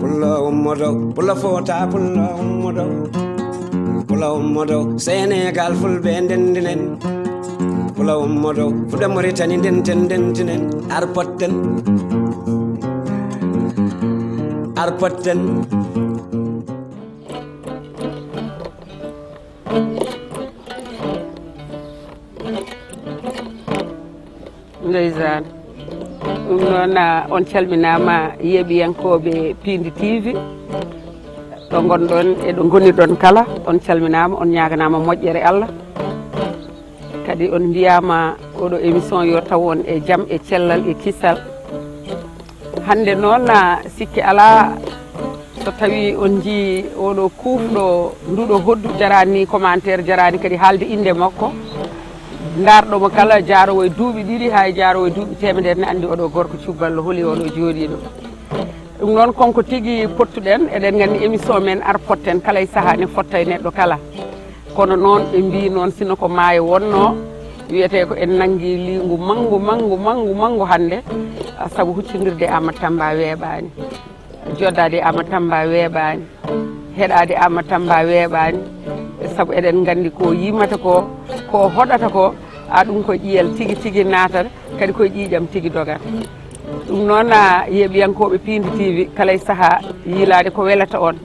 pulla ummodo pulla fota pulla ummodo pulla ummodo Sénégal fulɓe ndendinen pulla ummodo fuɗa Mauritanie ndentinen arpotten ndeysaan ɗum noon on calminama yeeɓiyankoɓe Pindi TV ɗo gonɗon e ɗo gonirɗon kala on calminama on ñaganama moƴƴere Allah kadi on mbiyama oɗo émission yo taw on e jaam e cellal e kissal hande noon sikki ala so tawi on jii oɗo kufɗo nduɗo hoddu jarani commentaire jarani kadi haalde inde makko darɗomo kala jaarowo e duuɓi ɗiɗi hay jaarowo e duuɓi temedere ne andi oɗo gorko Thioubalo hooli oɗo jooɗiɗo ɗum noon konko tigui pottuɗen eɗen gandi émission men arpotten kala e saaha ne fotta e neɗɗo kala kono noon ɓe mbi noon sino ko maayo wonno wiyete ko en nanggui lingu manggu hande saabu huccodirde Amadou Tamba weeɓani joddade Amadou Tamba weeɓani heɗade Amadou Tamba weeɓani saabu eɗen gandi ko yimata ko hoɗata ko ɗum ko ƴiyel tigui natata kadi koye ƴiƴam tigui dogata ɗum noon yeeɓiyankoɓe Pindi TV kala e saaha yiilade ko welata on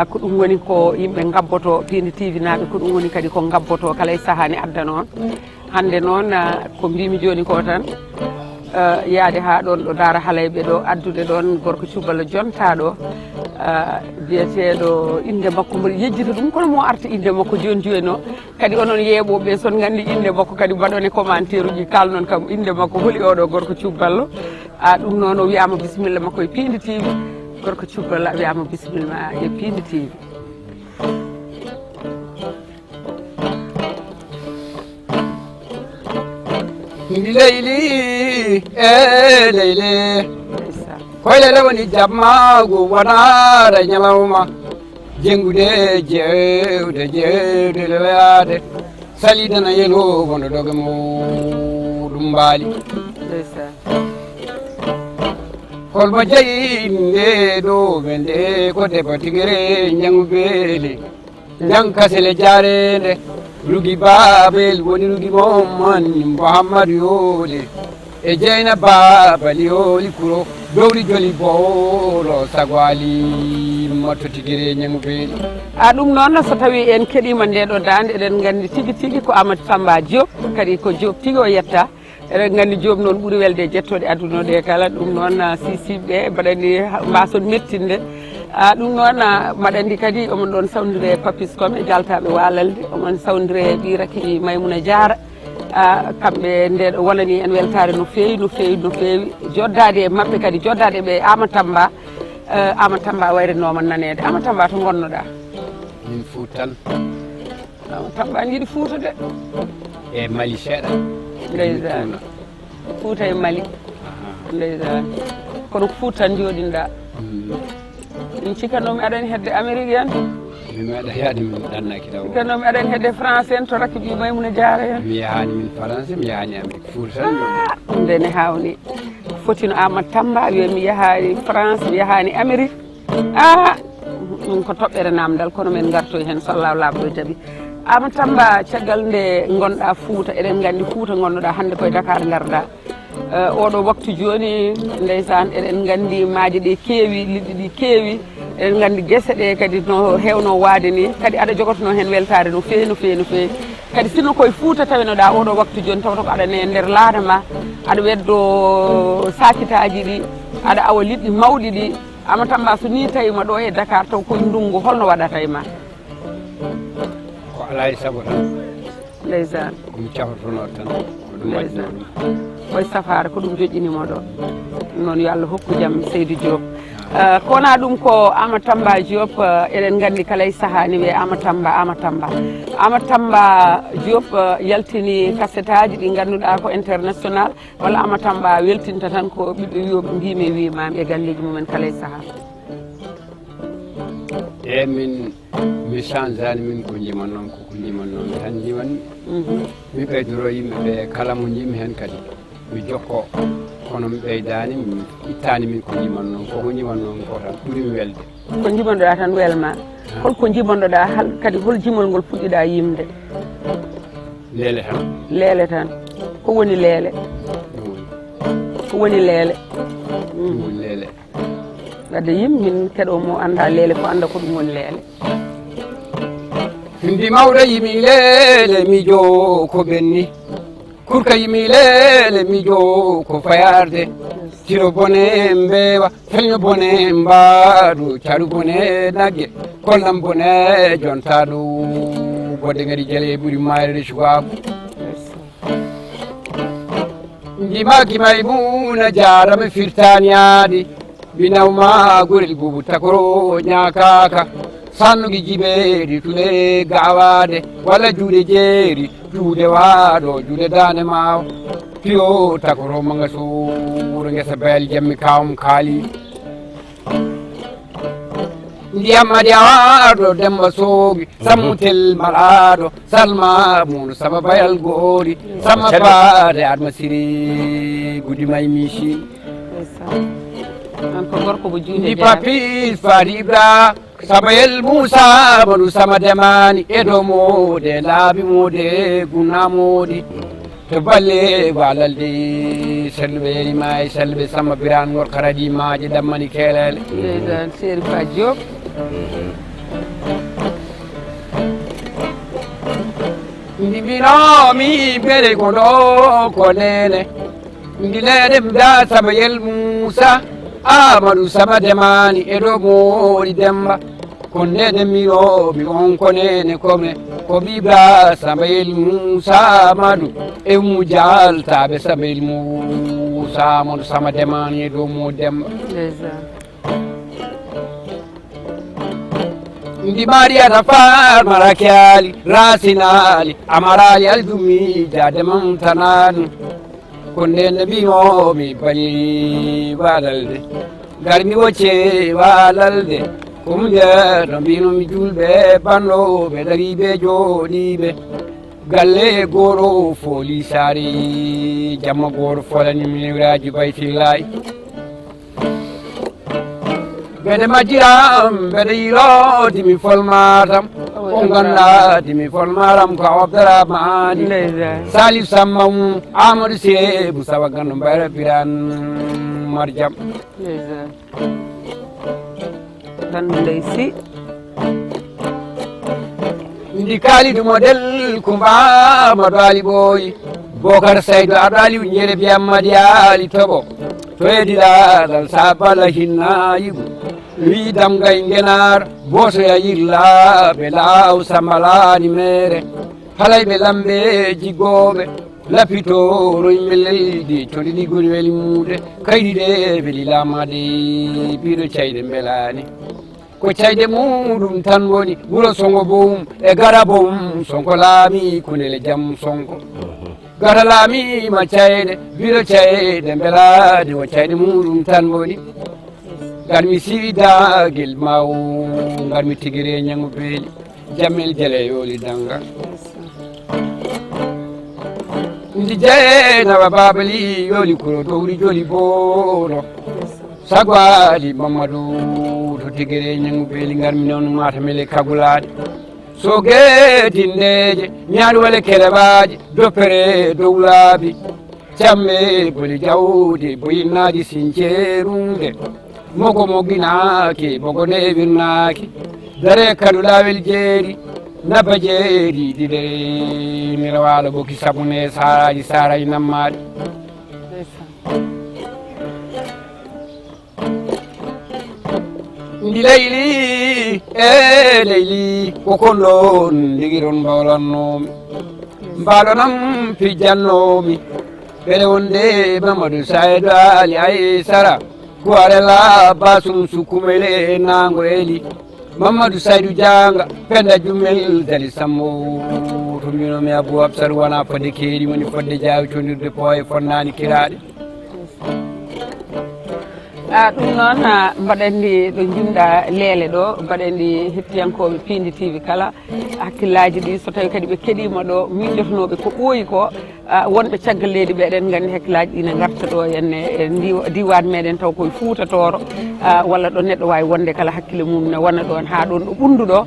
ko ɗum woni ko yimɓe gabboto Pindi TV naaɓe ko ɗum woni kadi ko gabboto kala e saaha ne adda noon hande noon ko mbimi joni ko tan yaade ha ɗon ɗo Daara Halayɓe ɗo addude ɗon gorko Thioubalo jontaɗo biyeteɗo inde makko mboɗo yejjita ɗum kono mo arta inde makko joni o kadi onon yeeɓoɓe son gandi inde makko kadi mbaɗone commentaire uji kalnon kam inde makko hooli oɗo gorko Thioubalo ɗum noon o wiyama bisimilla makko e Pindi TV gorko Thioubalo wiyama bisimilla e Pindi TV leyli leyli koylere woni jammago wonara ñalawma jengude jewde lewade salidana yelo wono doge muɗum mbaali holmo jeyi nde ɗo ɓe nde ko debbo tigere jangu beeli jang kasele jarede rugi babel woni rugi momman Mouhamadou yoole e jeyna babal yooli kuro dowri joli bowlo sago ali motto tigiri ñangu beeli ɗum noon so tawi en keɗima ndeɗo dande eɗen gandi tigui ko Amadou Tamba Diop kadi ko Diop tigui o yetta eɗen gandi Diop noon ɓuuri welde e jettoɗe aduna ɗe kala ɗum noon sisiɓe mbaɗani mbason mettinde ɗum noon mbaɗa andi kadi omon ɗon sawdire e Papiscom e jaltaɓe Walalde omon sawdire e ɓiraki Maymouna Diara kamɓe ndeɗo wonani en weltare no fewi joddade e mabɓe kadi joddade ɓe Amadou Tamba wayrinoma nanede Amadou Tamba to gonnoɗa min Foutan Amadou Tamba jiiɗi Fouta de e Mali seeɗa ndeysan Fouta e Mali ndeysan kono ko Fouta tan joɗinɗa min cikkannomi aɗani hedde Amérique en mi meeɗa yaade min ɗannaki taw cikkannomi aɗani hedde France en to rakki ɓi Maymouna Diara en mi yahani min France mi yahani Amérique Fouta tan ɗum nde ne hawni fotino Amadou Tamba wiya mi yahani France mi yahani Amérique ɗum ko toɓɓere namdal kono men gartoy hen so Allah laaɓɗo jaaɓi Amadou Tamba caggal nde gonɗa Fouta eɗen gandi Fouta gonnoɗa hande koye Dakar garɗa oɗo waktu joni ndeysan eɗen gandi maaje ɗe keewi liɗɗi ɗi keewi eɗen gandi guese ɗe kadi no hewno waade ni kadi aɗa jogotono hen weltare no fewi kadi sino koye Fouta tawinoɗa oɗo waktu joni tawata ko aɗane nder laana ma aɗa weddo sakitaji ɗi aɗa awa liɗɗi mawɗi ɗi Amadou Tamba so ni tawima ɗo e Dakar taw koye ndungu holno waɗata e ma ko ala e saago tan ndeysan komi cafatono tan ɗum waɗino ɗum koye safare ko ɗum joƴƴinimo ɗo noon yo Allah hokku jaam Seydou Diop kowona ɗum ko Amadou Tamba Diop eɗen gandi kala e saaha ni wiye Amadou Tamba Diop yaltini cassette aji ɗi ganduɗa ko international walla Amadou Tamba weltinta tan ko ɓiɓɓe wiyoɓe mbimi wimami e galleji mumen kala e saaha e min mi change ani min ko jiman noon koko jiman noon tan jimanmi mi ɓeydoro yimɓeɓe kala mo jimi hen kadi mi jokko kono mi ɓeydani mi ittani min ko jiman noon koko jiman noon ko tan ɓuurimi welde ko jimanɗoɗa tan welma holko jimanɗoɗa kadi hol jimol ngol puɗɗiɗa yimde leele tan leele tan ko woni leele ko woni leele ɗum woni leele wadde yimmin keɗo mo anda leele ko anda ko ɗum woni leele ndi mawɗo yimi leele miijo ko ɓenni kurka yimi leele miijo ko fayarde tiro bone mbeewa felño bone mbaɗu caɗu bone nagge kollam bone jontaɗo bodde ngadi jeele ɓuuri mayrede cukaku jimaki maymuna jarame firtaniyaɗi binawma gorel bubu takoro ñakaka sannugi jiɓeɗi tule gawade walla juuɗe jeeri juuɗe waɗo juuɗe dande mawa piyo takoro manga suuro guesa beel jammi kawam kaali ndiyam adi awaɗo demba soogi sammutel malaɗo salma muɗo saba bayal goori samma baade adma siri guddi may misin on ko gorko mo juuɗe ndi papis faadi ibra sabayel moussa baɗu sama demani e dow mode laabi mode gunna modi to balle walalde selluɓe yerima e selluɓe samma biran gor karadi maaje dammani keelele ndeysaan Seri Fa Diop ndi mbinomi beɗe ko ɗo ko nene ndi leɗe mda sabayel moussa amadou sama demani e ɗo moɗi demba ko ndede miromi on ko nene kome ko ɓiɓra sabayel moussa amadou e mujaltaɓe sabayel moussa amadou sama demani e ɗo mo demba ndeysaan ndi mariyata farmarake ali rasinali amarali aldumi jademam tanani ko ndende mbimomi bali walalde garmi wocce walalde komu jeeɗo mbinomi julɓe banɗoɓe ɗariɓe jooɗiɓe galle goro foli sari jamma goro folanimiraji baytillayi mbeɗe majjiram mbeɗe yilodimi folmatam o gandadimi folmatam ko abdourahmani ndeysaan salif sammam amadou sebou sawa gando mbayra biran marjam ndeysaan gandu ndey si ndi kaalidu model kumba amadou ali ɓooyi bocar saydou aɗo aliou jeere biyammadi ali toɓo to ediɗaɗal sa balla hinna yigu wi damgay ngenar bosoya yirlaɓe law sambalani mere halayɓe lamɓe jiggoɓe lapitoro yimɓe leydi toɗi ɗiggoni weli muuɗe kayɗiɗe weeli lamade biɗo cayɗe belani ko cayde muɗum tan woni wuuro songo bom e gara bom sonko laami kunele jaam sonko gara laamima cayɗe biɗo cayɗe belade o cayde muɗum tan woni garmi siidagel maw garmi tigire ñango beeli jammel jele yooli danga ndi jeynawa babali yooli kuro dowri joli boono sagwali mamadou to tigire ñango beeli garmi noon matamele kagulaɗe so guedindeje ñaɗu wale kereɓaji doppere dow laabi camme boli jawdi boyinnaji sincerunde mogo mogginaki mogo newirnaki dare kadu lawel jeeri nabba jeeri ɗiɗe mira walo ɓoki sabune saraji saraji nammaɗe ndi leyli e leyli kokon ɗon ligiron mbawlannomi mbalonam pijjannomi ɓeɗe wonde mamadou saydou ali aysara kuarela basum sukumele nango eli mamadou saydou dianga penda jummel dali sammo to mbinomi abou absar wona fodde keeri woni fodde jaawi condirde pooye fonnani kiraɗe ɗum noon mbaɗanndi ɗo jumɗa leele ɗo mbaɗanndi hettiyankoɓe Pindi TV kala hakkillaji ɗi so tawi kadi ɓe keɗima ɗo miijotonoɓe ko ɓooyi ko wonɓe caggal leydi ɓe eɗen nganndi hakkillaji ɗi ne garta ɗo henne e diwan meɗen taw koye Fuutatoro walla ɗo neɗɗo wawi wonde kala hakkille mum ne wona ɗon ha ɗon ɗo ɓunduɗo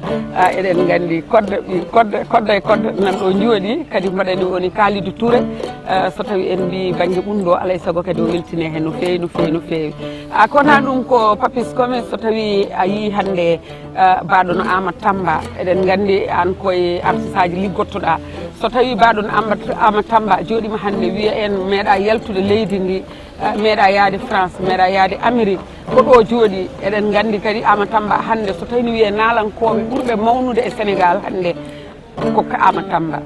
eɗen nganndi kodda e kodda nan ɗo jooɗi kadi mbaɗanni woni Kalidou Touré so tawi en mbi banggue ɓunndu o alay saago kadi o weltine hen no fewi no fewi no fewi kono ɗum ko Papis Komi so tawi a yi hannde mbaɗo no Amadou Tamba eɗen nganndi an koye artiste aji liggottoɗa so tawi mbaɗo no Amadou Tamba jooɗima hannde wiya en meeɗa yaltude leydi ndi meeɗa yaade France meeɗa yaade Amérique ko ɗo jooɗi eɗen nganndi kadi Amadou Tamba hannde so tawi no wiye naalankoɓe ɓurɓe mawnude e Sénégal hannde ko Amadou Tamba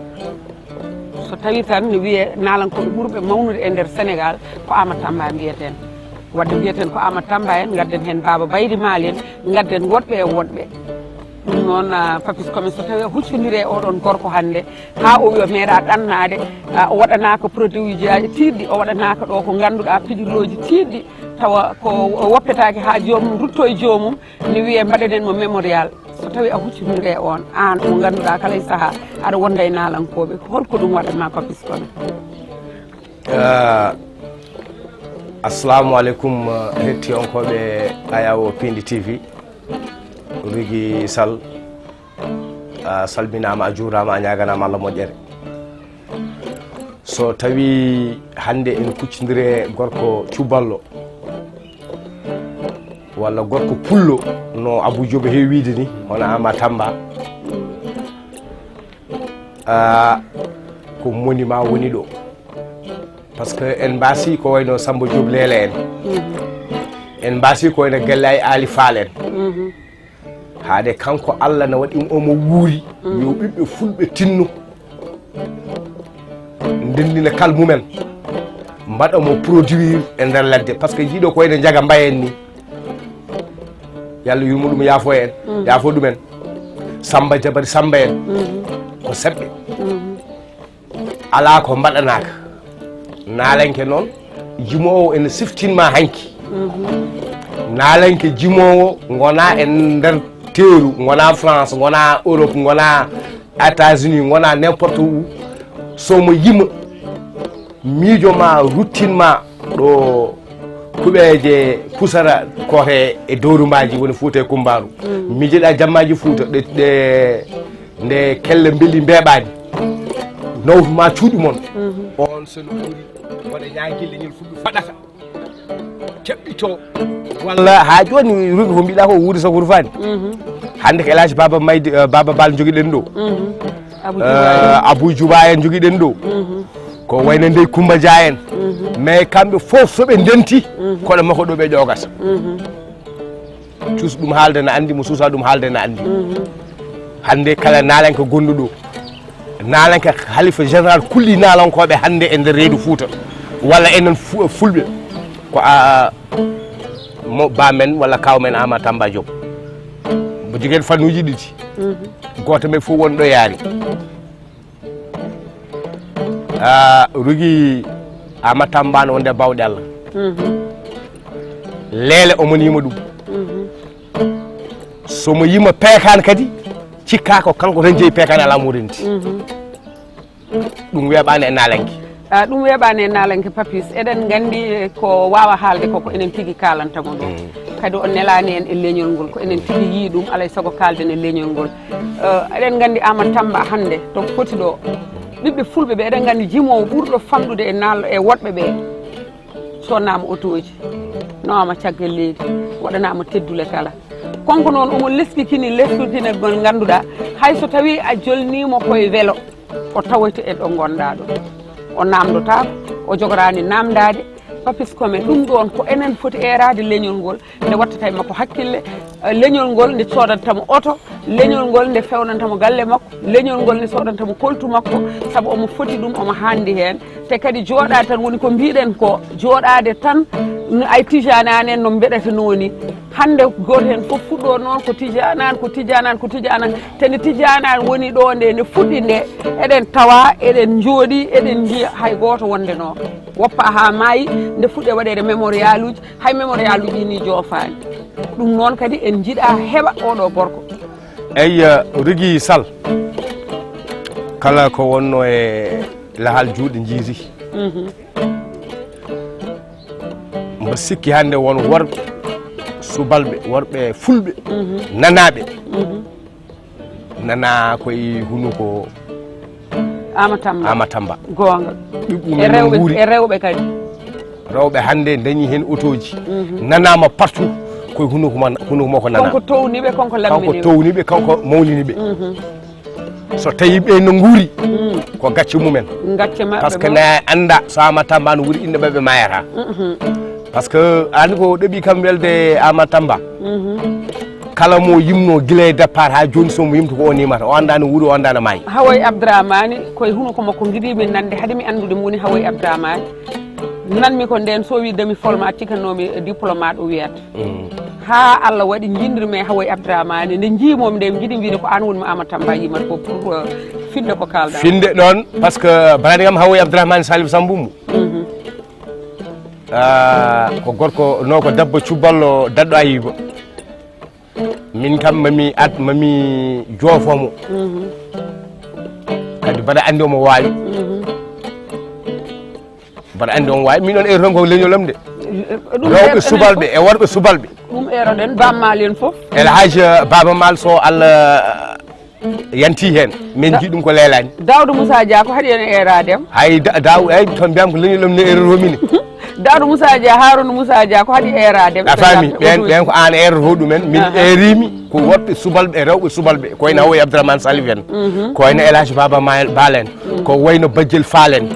so tawi tan no wiye naalankoɓe ɓurɓe mawnude e nder Sénégal ko Amadou Tamba mbiyeten wadde mbiyeten ko Amadou Tamba en gadden hen Baba Baydy Maal en gadden woɗɓe e woɗɓe ɗum noon Papis Komi so tawi huccodiri e oɗon gorko hannde ha o wiya meeɗa ɗannade o waɗanaka produit ji aji tiɗɗi o waɗanaka ɗo ko ngannduɗa pijuroji tiɗɗi tawa ko woppetake ha jomum rutto e jomum ne wiye mbaɗenen mo mémorial so tawi a huccodiri e on an mo ngannduɗa kala e saaha aɗa wonda e naalankoɓe holko ɗum waɗatma Papis Komi assalamu aleykum hettiyankoɓe ayawo Pindi TV Rigui Sall salminama a juurama a ñaganama Allah moƴƴere so tawi hande en kuccidire gorko cuballo walla gorko pullo no Abou Diobe heewi wiide ni hono Amadou Tamba ko monument woni ɗo par ce que en mbasi ko wayno Samba Diop Leele en mbasi ko wayno Gallaye Ali Fall en haade kanko Allah ne waɗi omo wuuri yo ɓiɓɓe fulɓe tinno ndendina kal mumen mbaɗa mo produire e nder ladde par ce que jiiɗo ko wayno Ndiaga Mbaye en ni yallah yurmo ɗum yaafo en yaafo ɗumen Samba Jabari Samba en ko seɓɓe ala ko mbaɗanaka naalenke noon jimowo ene siftinma hanki naalenke jimowo gona e nder teeru gona France gona Europe gona États-Unis gona n'importe où somo yima miijoma ruttinma ɗo kuɓeje pusara kote e dowrumaji woni Fouta e Kumbaru miijeɗa jammaji Fouta nde kelle beeli mbeɓani nawtuma cuuɗi moon on sono ɓuuri waɗa ñaguille ñel fuɗɗo faɗata keɓɓito walla ha joni rugi ko mbiɗa ko wuuri so wurfani hande ko Elhaji Baba Bal joguiɗen ɗo Abou Djouba en joguiɗen ɗo ko wayno Ndeye Coumba Dia en mais kamɓe foof soɓe ndenti koɗo makko ɗo ɓe ƴogata cuus ɗum haalde ne andi mo suusa ɗum haalde ne andi hande kala naalenko gonɗo ɗo naalenko halifa général kulli naalankoɓe hande e nder reedu Fouta walla enen fulɓe ko mo bamen walla kawmen Amadou Tamba Diop mo joguen fannuji ɗiɗi goto men fof wonɗo yaari Rigui Amadou Tamba no wonde bawɗe Allah leele omon yima ɗum somo yima peekane kadi cikka ko kanko tan jeeyi peekane ala mo renti ɗum weeɓani e naalenke ɗum weeɓani e naalenke Papis eɗen gandi ko wawa haalde koko enen tigui kalantamo ɗo kadi o nelani en e leñol ngol ko enen tigui yii ɗum alay saago kalden e leñol ngol eɗen gandi Amadou Tamba hande to foti ɗo ɓiɓɓe fulɓe ɓe eɗen gandi jimowo ɓurɗo famɗude e woɗɓe ɓe sonnama auto ji nawama caggal leydi waɗanama teddule kala konko noon omo leskitine gol ganduɗa hay so tawi a jolnimo koye vélo o tawoyta e ɗo gonɗa ɗo o namdotako o jogorani namdade Papis Komi ɗum ɗon ko enen foti erade leñol ngol nde wattata e makko hakkille leñol ngol nde sodantamo oto leñol ngol nde fewnantamo galle makko leñol ngol nde sodantamo koltu makko saabu omo foti ɗum omo handi hen te kadi jooɗa tan woni ko mbiɗen ko jooɗade tan ay tijanani en no mbeɗata nooni hande goto hen fof fuɗɗo noon ko tijanani ko tijanani ko tijanani te nde tijanani woni ɗo nde nde fuɗɗi nde eɗen tawa eɗen jooɗi eɗen jiya hay goto wondeno woppa ha maayi nde fuɗɗe waɗede mémorial uji hay mémorial uji ni joofani ɗum noon kadi en jiiɗa heɓa oɗo gorko eyyi Rougui Sall kala ko wonno e lahal juuɗe jiiri mbo sikki hande won worɓe subalɓe worɓe fulɓe nanaɓe nana koye hunuko Amatamba gonga ɓiɓɓumen e rewɓe kadi rewɓe hande dañi hen otoji nanama partout koye hunuko makko nana konko towniɓe konko lamminiɓe kanko towniɓe kanko mawniniɓe so tawi ɓe no guuri ko gacce mumen gacce maɓɓe par ce que ne anda so Amatamba no wuuri inde ɓeɓe mayata par ce que andi ko ɗeeɓi kam welde Amatamba kala mo yimno guila e départ ha joni somo yimta ko o nimata o anda no wuuri o anda no maayi Hawoy Abdramani koye hunuko makko giɗimi nande haade mi andude mo woni Hawoy Abdramani nanmi ko nden so wi demi folma cikkannomi diplomate o wiyata ha Allah waɗi jindirmi e Hawoy Abdramani nde jiimomi nde mi jiiɗi wiide ko an wonmi Amatamba yimata ko pour finde ko kalɗa finde ɗon par ce que banade kam Hawoy Abdramani Salif Samboumo ko gorko no ko debbo cuballo daɗɗo Ayiba min kam mami joofomo kadi mbaɗa andi omo waawi mbaɗa andi omo waawi min on ero tan ko leñolam de rewɓe subalɓe e worɓe subalɓe ɗum eroɗen bammal en foof El Hadj Baba Mal so Allah yanti hen min jii ɗum ko leelani Daoudou Moussa Dia ko haɗi en eradem hay daw ay toon mbiyam ko leñolam ne eroromine Daoudou Moussa Dia Harouna Moussa Dia ko haɗi eradem a faami ɓen ko an eroto ɗumen min erimi ko worɓe subalɓe e rewɓe subalɓe ko wayno Hawoy Abdourahmane Salif en ko wayno El Hadj Baba Bal en ko wayno Badiel Fall en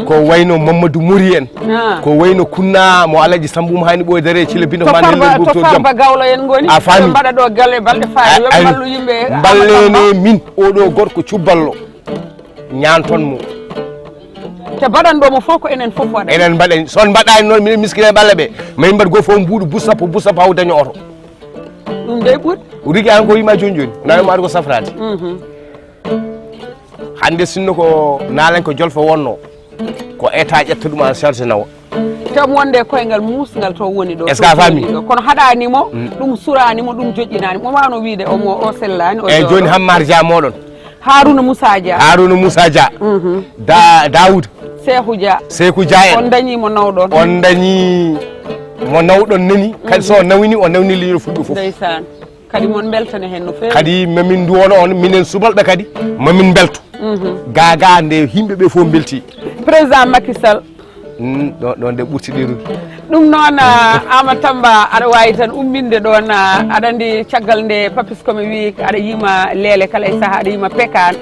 ko wayno Mamadou Mouri en ko wayno Kunna mo Alaji Samboumo hani ɓoydere Thilo Binta ko manel to Farba Gawlo en goni a faami mbaɗa ɗo galle balɗe faade yoɓe ballu yimɓe ballene min oɗo gorko cubballo ñantonmo te mbaɗanɗomo fof ko enen fof waɗa enen mbaɗen son mbaɗani noon minen miskine ɓalle ɓe mayi mbaɗ goto fof mbuuɗo busappo haw daño oto ɗum de ɓuuri Rougui an ko yima joni nawima waɗi ko safrade hande sinno ko naalen ko jolfo wonno ko état ƴetta ɗum en charge nawa tem wonde koyngal musgal to woni ɗo est ce que a faami kono haɗanimo ɗum suranimo ɗum joƴƴinani mo wano wiide o sellani eyyi joni Hammar Dia moɗon Harouna Moussa Dia Daoud Sékou Dia en on dañimo nawɗon on dañi mo nawɗon nani kadi so nawini o nawni leñol fulɓe foof ndeysan kadi mon beltane hen no fewi kadi mamin duwono on minen subalɓe kadi mamin belto gaga nde yimɓeɓe fof belti président Macky Sall ɗon nde ɓurtiɗiru ɗum noon Amatamba aɗa wawi tan umminde ɗon aɗa andi caggal nde papis komi wi aɗa yima leele kala e saaha aɗa yima pekan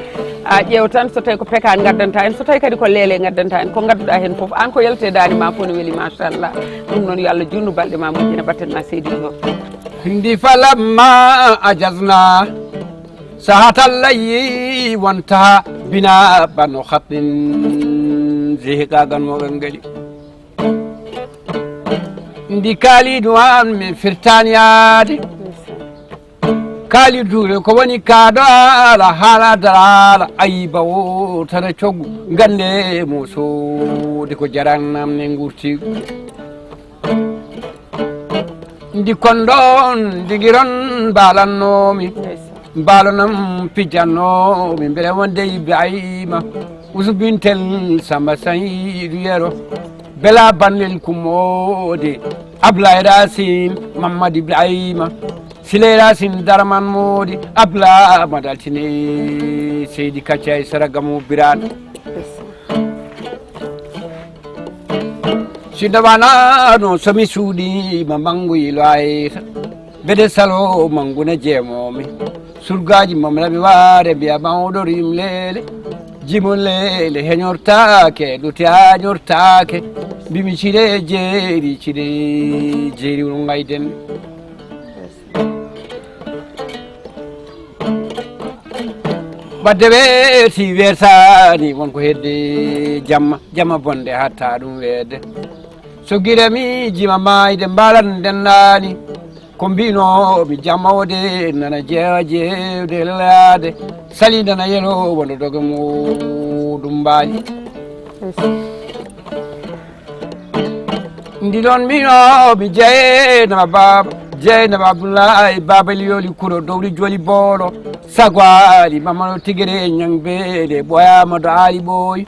ƴeew tan so tawi ko pekan gaddanta en so tawi kadi ko leele gaddanta en ko gadduɗa hen foof an ko yaltedani ma fof no weeli machallah ɗum noon yo Allah junnu balɗe ma moƴƴina battenma seydi jo hindi falamma ajazna sahatallayi wonta bina bano khatin zihikagan moɓen gaɗi ndi kaalidu an min firtaniyade kaalidude ko woni kaɗo ala haala darala Ayiba o tana coggu gande mo soode ko jarannam ne gurtigu ndi kon ɗon digiron mbalannomi mbalanam pijjannomi beele wonde Ibrahima usbintel Samba Saydou Yero bela bannel kummode Ablaye Racine Mamadou Ibrahima Siley Racine Darman Modi Abla madaltine Seydi Kacca e Saragamo Birane sidawana no somi suuɗi ma mangoyilo ayta bede salo manguna jeemomi surgaji mam laɓi waare mbiya mawɗo rim leele jimon leele heñortake ɗuti hañortake mbimi ciɗe jeeri wol gayden badde weeti weetani wonko hedde jamma bonde hatta ɗum weede so guire miijima mayde mbalan dennani ko mbinomi jamma wode nana jeewa jewde laade sali dana yelo wono doge muɗum mbaali ndi ɗon mbinomi jeynama baba jeynaba abdoulaye babali yoli kuro dowli joli boolo sago ali mamano tigere ñangbeele ɓoyama do ali ɓooyi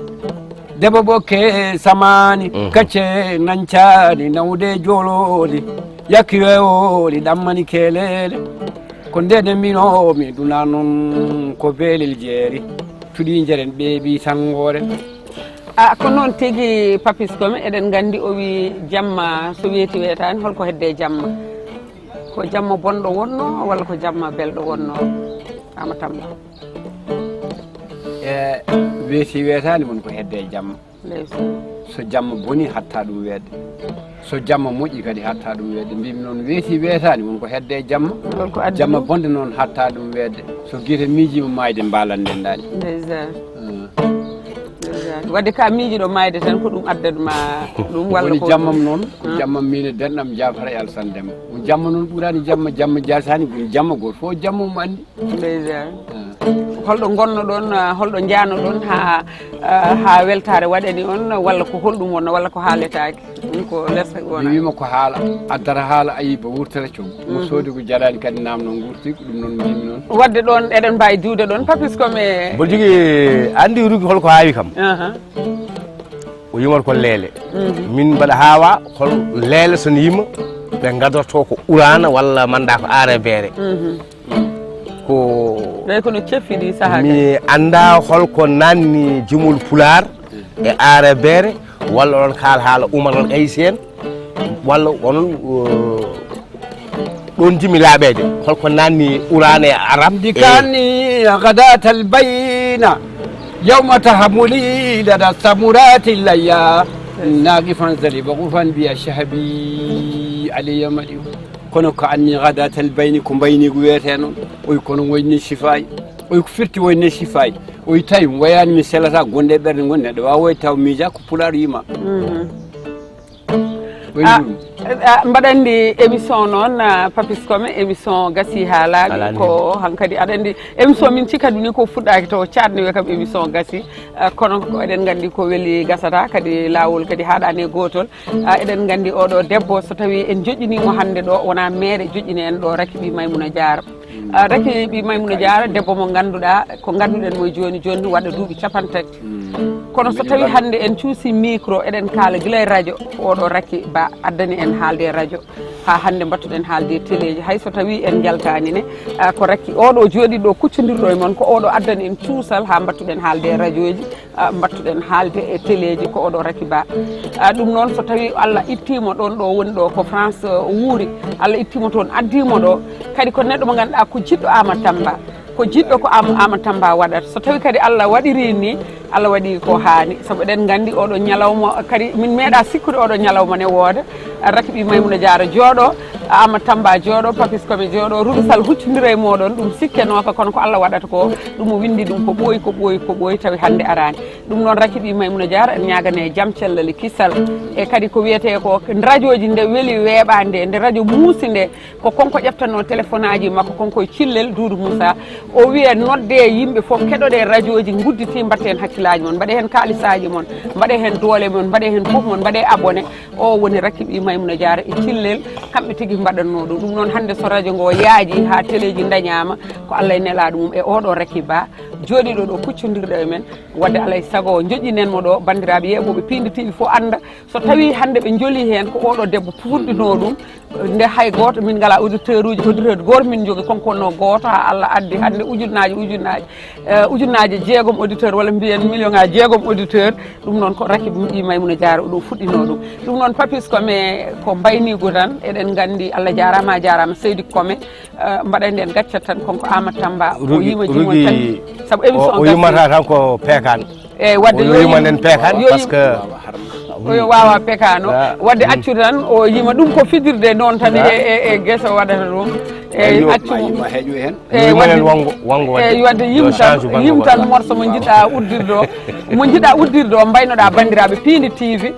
debbo ɓokke samani kacce nancani nawde jololi yakki wewoli ɗammani kelele ko ndede mbinomi ɗuna noon ko beelel jeeri cuuɗi jeren ɓeeɓi sangore ko noon tigui Papis Komi eɗen gandi o wi jamma so weeti wetani holko hedde jamma ko jamma bonɗo wonno walla ko jamma belɗo wonno Ama Tamba weeti wetani woni ko hedde jamma so jamma boni hatta ɗum weedde so jamma moƴƴi kadi hatta ɗum weedde mbimi noon weeti wetani woni ko hedde jamma jamma bonde noon hatta ɗum weedde so guite miijima mayde mbalanden dani wadde ka miijiɗo mayde tan ko ɗum addaduma ɗum walla woni jammam noon ko jammam mine denɗam Jafara e Alassane Demba ko jamma noon ɓurani jamma jasani woni jamma goto fof jamma mum andi holɗo gonno ɗon holɗo jaano ɗon ha weltare waɗani on walla ko holɗum wonno walla ko haaletake ɗum ko lesa wona mi wima ko haala addata haala ayiba wurtere coggo mo soodi ko jarani kadi namno gurti ko ɗum noon mbimi noon wadde ɗon eɗen mbawi diwde ɗon Papis Komi mboɗo jogui andi rugi holko haawi kam o yimata ko leele min mbaɗa haawa hol leele sono yima ɓe gadorto ko urana walla manda ko aare beere ko ɗay kono ceffiɗi saaha mi anda holko nanni jumol pular e aare beere walla oɗon kaal haala umaral Aysien walla onon ɗon jimi laaɓede holko nanni urana e arab di kanni gadatal bayna yawma tahamuli lada samurati layya naqifan zaliba qufan biya shahabi aliya mali kono ko anni gadatal bayni ko baynigo wiyete noon oy kono wayni sifayi oy ko firti wayni sifayi oy tawi wayani mi selata gonde ɓerde gon neɗɗo wawa way taw miija ko pular yima mbaɗa andi émission noon Papis Komi émission gasi ha laaɓi ko hankkadi aɗa andi émission min cikadu ni ko fuɗɗaki to catni we kam émission gasi kono eɗen gandi ko weeli gasata kadi lawol kadi haɗani gotol eɗen gandi oɗo debbo so tawi en joƴƴinimo hande ɗo wona meeɗe joƴƴini en ɗo Raky Maymouna Diarra Raky Maymouna Diarra debbo mo ganduɗa ko ganduɗen mo joni joni waɗa duuɓi 50 kono so tawi hande en cuusi micro eɗen kaala guila radio oɗo Raky Ba addani en haalde radio ha hande mbattuɗen haalde téléji hay so tawi en jaltanine ko Raky oɗo jooɗi ɗo kuccodirɗo e moon ko oɗo addani en cuusal ha mbattuɗen haalde radio ji mbattuɗen haalde e téléji ko oɗo Raky Ba ɗum noon so tawi Allah ittimo ɗon ɗo woni ɗo ko France wuuri Allah ittimo toon addimo ɗo kadi ko neɗɗo mo ganduɗa ko jiɗɗo Ama Tamba ko jiɗɗo ko Ama Tamba waɗata so tawi kadi Allah waɗiri ni Allah waɗi ko haani saabu eɗen gandi oɗo ñalawma kadi min meeɗa sikkude oɗo ñalawma ne wooda Raky Maymouna Diarra jooɗo Ama Tamba jooɗo Papis Komi jooɗo Rougi Sall huccodira e moɗon ɗum sikkenoka kono ko Allah waɗata ko ɗum o windi ɗum ko ɓooyi tawi hande arani ɗum noon Raky Maymouna Diarra en ñagane jaam cellal kissal e kadi ko wiyete ko radio ji nde weeli weeɓande nde radio muusi nde ko konko ƴeftanno téléphone aji makko konko e cillel Doudou Moussa o wiye nodde yimɓe foof keɗoɗe radio ji gudditi mbatte hen hakkillaji moon mbaɗe hen kalisaji moon mbaɗe hen doole moon mbaɗe hen foof moon mbaɗe abonné o woni Raky Maymouna Diarra e cillel kamɓe tigui mbaɗanno ɗum noon hande so radio ngo yaaji ha téléji dañama ko Allah e nelaɗo mum e oɗo Raky Ba jooɗiɗo ɗo kuccodirɗo e men wadde alay saago joƴƴinenmo ɗo bandiraɓe yeɓoɓe Pindi TV fof anda so tawi hande ɓe jooli hen ko oɗo debbo fuɗɗino ɗum nde hay goto min ngala auditeur goto min jogui konko wonno goto ha Allah addi hande ujunnaji jeegom auditeur walla mbiyen million ngaji jeegom auditeur ɗum noon ko Raky Maymouna Diarra oɗo fuɗɗino ɗum noon Papis Komi ko mbaynigo tan eɗen gandi Allah jarama Seydi Komi mbaɗa nden gaccat tan konko Ama Tamba o yima jimol tan saabu émission o yimata tan ko pekan eyyi wadde o yimanen pekan par ce que oyo wawa pekano wadde accude tan o yima ɗum ko fidirde noon tan e guesa waɗata ɗum eyyi accuma heeƴo hen eyyi wadde yim tan morso mo jiɗɗa uddirde o mo jiɗɗa uddirde o mbaynoɗa bandiraɓe Pindi TV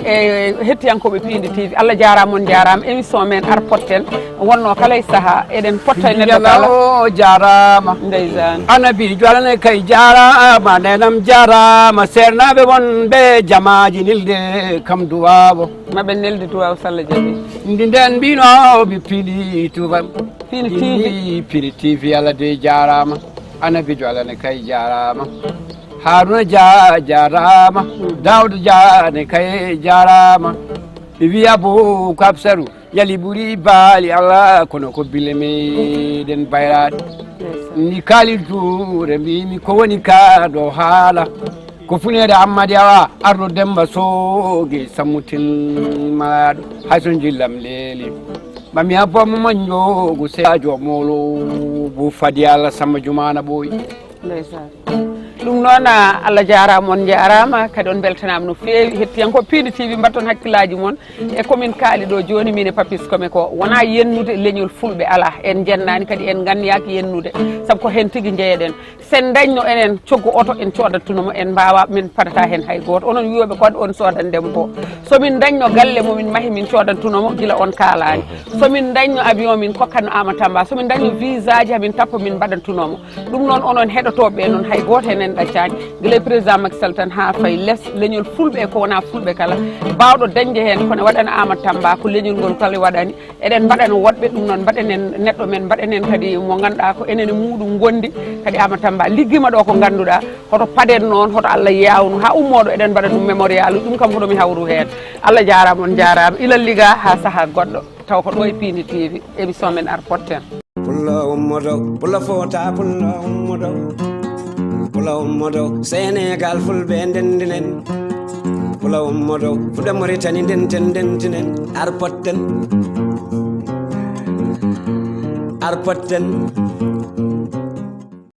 e hettiyankoɓe Pindi TV Allah jarama on jarama émission men arpotten wonno kala e saaha eɗen potta e neɗɗo kala o jarama ndeysan annabi jolane kay jarama nenam jarama sernaɓe wonɓe jamaji nilde kam duwawo maɓe nelde duwaw Salla Diaby ndi nden mbinoɓe Pindi tubam Pindi TV Pindi TV Allah de jarama annabi jolane kay jarama Haruna Dia jarama Daouda Dia ne kay jarama wiya bo kapsaru yali ɓuuri baali Allah kono ko bille meɗen bayraɗe ni Kalil Touré mbimi ko woni ka ɗo haala ko funede Ammadi Awa arɗo Demba Soogue sammutinmaɗo hayso jillam leeli mami abbomo manjogo seajo molo bo fadi Allah Samba Jumana ɓooyi ndeysan ɗum noon Allah jarama on jarama kadi on beltanama no fewi hettiyanko Pindi TV mbatton hakkillaji moon e komin kaali ɗo joni min e Papis Kome ko wona yennude leñol fulɓe ala en jennani kadi en ganniyaki yennude saabu ko hen tigui jeeyaɗen sen dañno enen coggo oto en codattunomo en mbawa min padata hen hay goto onon wiyoɓe kod on sodandemo ko somin dañno galle momin maahi min codantunomo guila on kalani somin dañno avion min kokkanno Amatamba somin dañno visa ji hamin tappa min mbaɗantunomo ɗum noon onon heɗotoɓe noon hay goto hen ɗaccani guila président Macky Sall tan ha fayi less leñol fulɓe ko wona fulɓe kala bawɗo dañde hen kono waɗana Amatamba ko leñol ngol kala waɗani eɗen mbaɗana woɗɓe ɗum noon mbaɗanen neɗɗo men mbaɗanen kadi mo ganduɗa ko enen muɗum gondi kadi Amatamba liggima ɗo ko ganduɗa hoto paden noon hoto Allah yawnu ha ummoɗo eɗen mbaɗa ɗum mémorial ɗum kam hoɗomi hawru hen Allah jarama on jarama ilal liga ha saaha goɗɗo taw ko ɗo e Pindi TV émission men arpotten pulla ummodo pulla fota pulla ummodo pulla ummodo Sénégal fulɓe ndendinen pulla ummodo fuɗa Mauritanie ndentinen arpotten